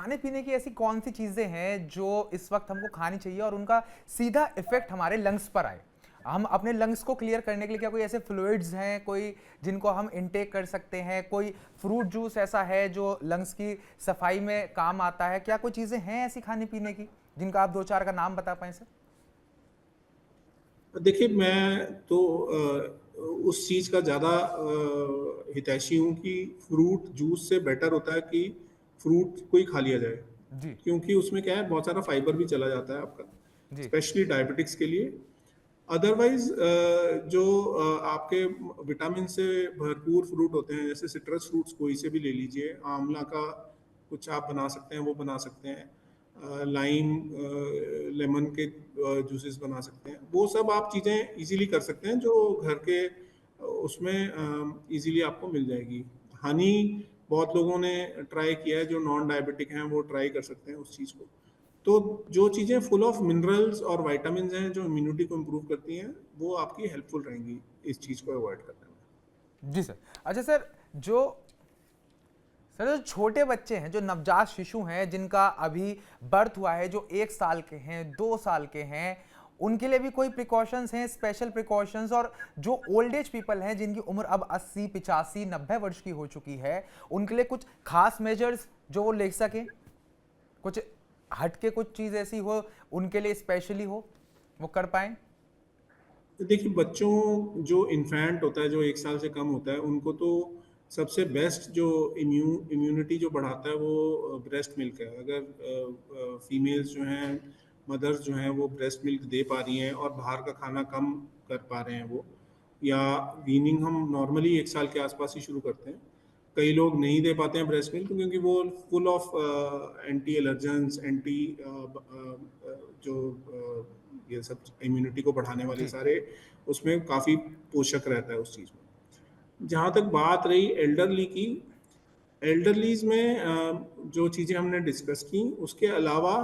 खाने पीने की ऐसी कौन सी चीजें हैं जो इस वक्त हमको खानी चाहिए और उनका सीधा इफेक्ट हमारे लंग्स पर आए? हम अपने लंग्स को क्लियर करने के लिए क्या कोई ऐसे फ्लूइड्स हैं कोई जिनको हम इनटेक कर सकते हैं? कोई फ्रूट जूस ऐसा है जो लंग्स की सफाई में काम आता है? क्या कोई चीजें हैं ऐसी खाने पीने की जिनका आप दो चार का नाम बता पाए सर? देखिए, मैं तो उस चीज़ का ज़्यादा हितैषी हूँ कि फ्रूट जूस से बेटर होता है कि फ्रूट को ही खा लिया जाए। जी। क्योंकि उसमें क्या है, बहुत सारा फाइबर भी चला जाता है आपका, जी। स्पेशली डायबिटिक्स के लिए। अदरवाइज़ जो आपके विटामिन से भरपूर फ्रूट होते हैं, जैसे सिट्रस फ्रूट्स कोई से भी ले लीजिए, आंवला का कुछ आप बना सकते हैं, वो बना सकते हैं। लाइम, लेमन के जूसेस बना सकते हैं। वो सब आप चीज़ें इजीली कर सकते हैं जो घर के उसमें इजीली आपको मिल जाएगी। हनी बहुत लोगों ने ट्राई किया है, जो नॉन डायबिटिक हैं वो ट्राई कर सकते हैं उस चीज़ को। तो जो चीज़ें फुल ऑफ मिनरल्स और विटामिन्स हैं जो इम्यूनिटी को इम्प्रूव करती हैं, वो आपकी हेल्पफुल रहेंगी इस चीज़ को अवॉइड करने में। जी सर। अच्छा सर, जो जो छोटे बच्चे हैं, जो नवजात शिशु हैं, जिनका अभी बर्थ हुआ है, जो 1 साल के हैं, 2 साल के हैं, उनके लिए भी कोई प्रिकॉशंस हैं, स्पेशल प्रिकॉशंस? और जो ओल्ड एज पीपल हैं, जिनकी उम्र अब 80, 85, 90 वर्ष की हो चुकी है, उनके लिए कुछ खास मेजर्स जो वो ले सकें? कुछ हटके कुछ चीज ऐसी हो उनके लिए स्पेशली हो, वो कर पाए? तो देखिए, बच्चों जो इन्फेंट होता है, जो 1 साल से कम होता है, उनको तो सबसे बेस्ट जो इम्यूनिटी जो बढ़ाता है वो ब्रेस्ट मिल्क है। अगर फीमेल्स जो हैं, मदर्स जो हैं, वो ब्रेस्ट मिल्क दे पा रही हैं और बाहर का खाना कम कर पा रहे हैं वो, या वीनिंग हम नॉर्मली 1 साल के आसपास ही शुरू करते हैं। कई लोग नहीं दे पाते हैं ब्रेस्ट मिल्क क्योंकि वो full of anti allergens, anti जो ये सब इम्यूनिटी को बढ़ाने वाले जी। सारे, उसमें काफ़ी पोषक रहता है उस चीज़ में। जहाँ तक बात रही एल्डरली की, एल्डरलीज में जो चीज़ें हमने डिस्कस की, उसके अलावा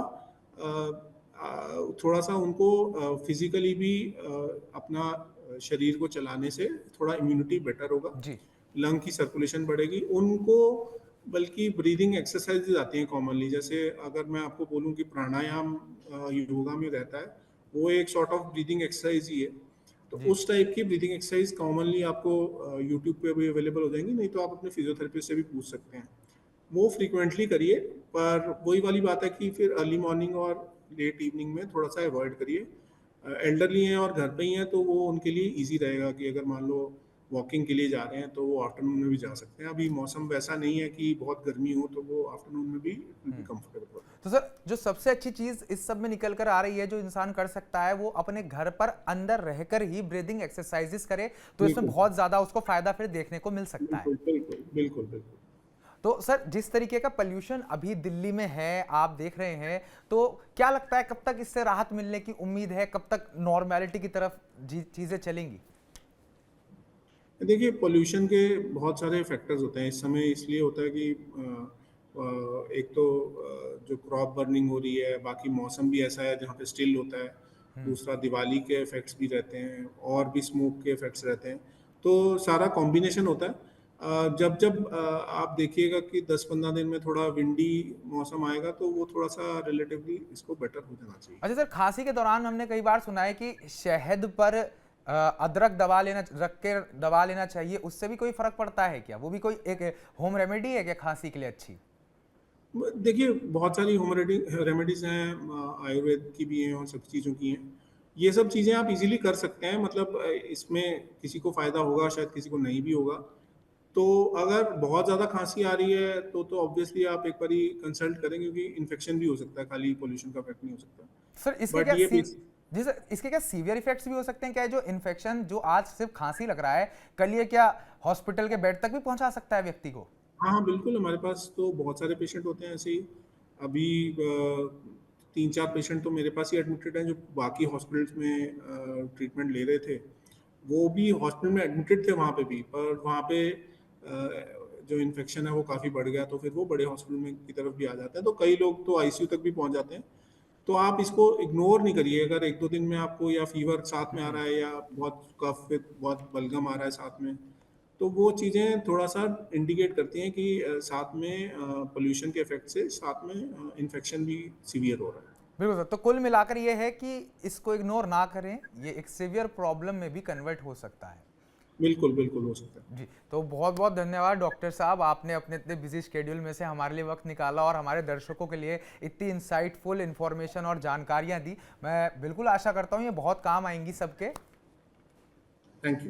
थोड़ा सा उनको फिजिकली भी अपना शरीर को चलाने से थोड़ा इम्यूनिटी बेटर होगा, जी। लंग की सर्कुलेशन बढ़ेगी उनको। बल्कि ब्रीदिंग एक्सरसाइजेज आती हैं कॉमनली, जैसे अगर मैं आपको बोलूं कि प्राणायाम योगा में रहता है, वो एक सॉर्ट ऑफ ब्रीदिंग एक्सरसाइज ही है। तो जी। उस टाइप की ब्रीदिंग एक्सरसाइज कॉमनली आपको यूट्यूब पे भी अवेलेबल हो जाएंगी, नहीं तो आप अपने फिजियोथेरेपिस्ट से भी पूछ सकते हैं। वो फ्रीक्वेंटली करिए, पर वही वाली बात है कि फिर अर्ली मॉर्निंग और लेट इवनिंग में थोड़ा सा अवॉइड करिए। एल्डरली हैं और घर पे ही हैं तो वो उनके लिए इजी रहेगा कि अगर मान लो वॉकिंग के लिए जा रहे हैं तो वो आफ्टरनून में भी जा सकते हैं। अभी मौसम वैसा नहीं है कि बहुत गर्मी हो, तो वो आफ्टरनून में भी विल बी कंफर्टेबल हो तो सर, जो सबसे अच्छी चीज इस सब में निकल कर आ रही है जो इंसान कर सकता है, वो अपने घर पर अंदर रहकर ही ब्रीदिंग एक्सरसाइजेस करे, तो इसमें बिल्कुल, बहुत ज्यादा उसको फायदा फिर देखने को मिल सकता है। बिल्कुल, बिल्कुल, बिल्कुल, बिल्कुल। तो सर, जिस तरीके का पोल्यूशन अभी दिल्ली में है आप देख रहे हैं, तो क्या लगता है कब तक इससे राहत मिलने की उम्मीद है? कब तक नॉर्मेलिटी की तरफ चीजें चलेंगी? देखिए, पोल्यूशन के बहुत सारे फैक्टर्स होते हैं इस समय, इसलिए होता है कि एक तो जो क्रॉप बर्निंग हो रही है, बाकी मौसम भी ऐसा है जहाँ पे स्टिल होता है। दूसरा, दिवाली के इफेक्ट्स भी रहते हैं और भी स्मोक के इफेक्ट्स रहते हैं। तो सारा कॉम्बिनेशन होता है। जब जब आप देखिएगा कि 10-15 दिन में थोड़ा विंडी मौसम आएगा तो वो थोड़ा सा रिलेटिवली इसको बेटर हो जाना चाहिए। अच्छा सर, खांसी के दौरान हमने कई बार सुना है कि शहद पर अदरक दबा लेना, रख के दबा लेना चाहिए, उससे भी कोई फर्क पड़ता है क्या? वो भी कोई एक होम रेमेडी है क्या खांसी के लिए अच्छी? देखिए, बहुत सारी होम रेमेडीज हैं, आयुर्वेद की भी हैं और सब चीज़ों की हैं। ये सब चीज़ें आप इजीली कर सकते हैं, मतलब इसमें किसी को फ़ायदा होगा, शायद किसी को नहीं भी होगा। तो अगर बहुत ज़्यादा खांसी आ रही है तो ऑब्वियसली आप एक बारी कंसल्ट करें, क्योंकि इन्फेक्शन भी हो सकता है, खाली पोल्यूशन का इफेक्ट नहीं हो सकता। सर, इसके बट क्या ये सी जी सर, इसके क्या सीवियर इफेक्ट्स भी हो सकते हैं क्या? जो इन्फेक्शन जो आज सिर्फ खांसी लग रहा है, कल ये क्या हॉस्पिटल के बेड तक भी पहुंचा सकता है व्यक्ति को? हाँ, हाँ, बिल्कुल, हमारे पास तो बहुत सारे पेशेंट होते हैं ऐसे ही। अभी 3-4 पेशेंट तो मेरे पास ही एडमिटेड हैं, जो बाकी हॉस्पिटल्स में ट्रीटमेंट ले रहे थे। वो भी हॉस्पिटल में एडमिटेड थे वहाँ पे भी, पर वहाँ पे जो इन्फेक्शन है वो काफ़ी बढ़ गया, तो फिर वो बड़े हॉस्पिटल में की तरफ भी आ जाते हैं। तो कई लोग तो आईसीयू तक भी पहुँच जाते हैं। तो आप इसको इग्नोर नहीं करिए। अगर 1-2 दिन में आपको या फीवर साथ में आ रहा है, या बहुत कफ विद बहुत बलगम आ रहा है साथ में, तो वो चीज़ें थोड़ा सा इंडिकेट करती हैं कि साथ में पोल्यूशन के इफेक्ट से साथ में इन्फेक्शन भी सीवियर हो रहा है। बिल्कुल सर, तो कुल मिलाकर ये है कि इसको इग्नोर ना करें, ये एक सीवियर प्रॉब्लम में भी कन्वर्ट हो सकता है। बिल्कुल बिल्कुल हो सकता है। जी, तो बहुत बहुत धन्यवाद डॉक्टर साहब, आपने अपने इतने बिजी शेड्यूल में से हमारे लिए वक्त निकाला और हमारे दर्शकों के लिए इतनी इंसाइटफुल इन्फॉर्मेशन और जानकारियां दी। मैं बिल्कुल आशा करता हूँ ये बहुत काम आएंगी सबके। Thank you.